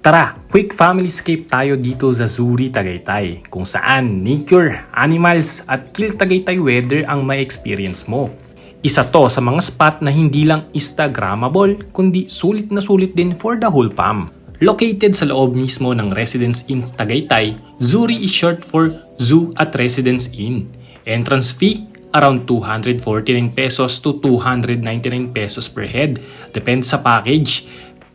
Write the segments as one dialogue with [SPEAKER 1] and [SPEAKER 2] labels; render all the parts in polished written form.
[SPEAKER 1] Tara, quick family escape tayo dito sa Zuri, Tagaytay, kung saan nature, animals at Kill Tagaytay weather ang may experience mo. Isa to sa mga spot na hindi lang Instagrammable, kundi sulit na sulit din for the whole fam. Located sa loob mismo ng Residence Inn Tagaytay, Zuri is short for Zoo at Residence Inn. Entrance fee, around 249 pesos to 299 pesos per head. Depende sa package.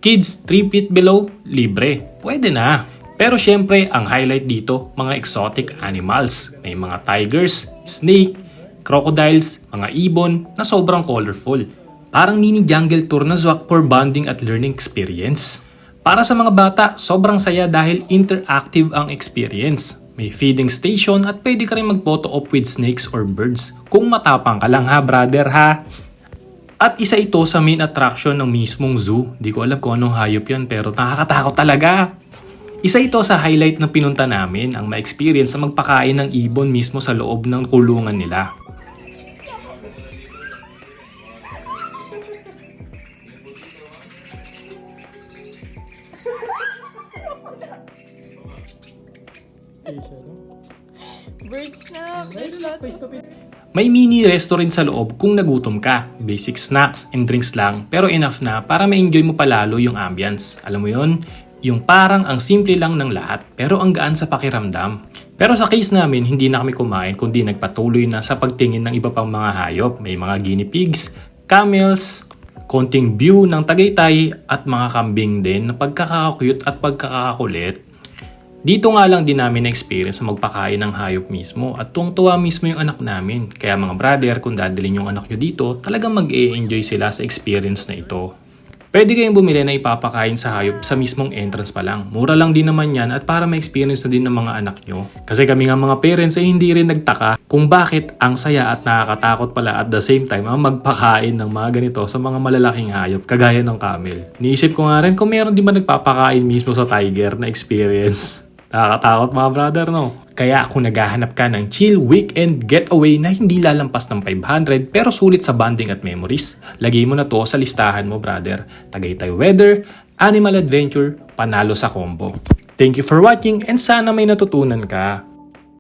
[SPEAKER 1] Kids 3 feet below, libre. Pwede na. Pero syempre, ang highlight dito, mga exotic animals. May mga tigers, snake, crocodiles, mga ibon na sobrang colorful. Parang mini jungle tour na zwak for bonding at learning experience. Para sa mga bata, sobrang saya dahil interactive ang experience. May feeding station at pwede ka rin mag-photo op with snakes or birds. Kung matapang ka lang ha, brother ha. At isa ito sa main attraction ng mismong zoo. Di ko alam kung anong hayop yan pero nakakatakot talaga. Isa ito sa highlight na pinunta namin ang ma-experience na magpakain ng ibon mismo sa loob ng kulungan nila. May mini restaurant sa loob kung nagutom ka. Basic snacks and drinks lang pero enough na para ma-enjoy mo palalo yung ambience. Alam mo yun? Yung parang ang simple lang ng lahat pero ang gaan sa pakiramdam. Pero sa case namin, hindi na kami kumain kundi nagpatuloy na sa pagtingin ng iba pang mga hayop. May mga guinea pigs, camels, konting view ng Tagaytay at mga kambing din na pagkakakute at pagkakakulit. Dito nga lang din namin na-experience na magpakain ng hayop mismo at tuwang-tuwa mismo yung anak namin. Kaya mga brother, kung dadalhin yung anak nyo dito, talagang mag-e-enjoy sila sa experience na ito. Pwede kayong bumili na ipapakain sa hayop sa mismong entrance pa lang. Mura lang din naman yan at para ma-experience na din ng mga anak nyo. Kasi kami nga mga parents ay hindi rin nagtaka kung bakit ang saya at nakakatakot pala at the same time ang magpakain ng mga ganito sa mga malalaking hayop kagaya ng camel. Niisip ko nga rin kung meron din ba nagpapakain mismo sa tiger na experience. Nakakatakot mga brother, no? Kaya kung naghahanap ka ng chill weekend getaway na hindi lalampas ng 500 pero sulit sa bonding at memories, lagay mo na to sa listahan mo, brother. Tagaytay weather, animal adventure, panalo sa combo. Thank you for watching and sana may natutunan ka.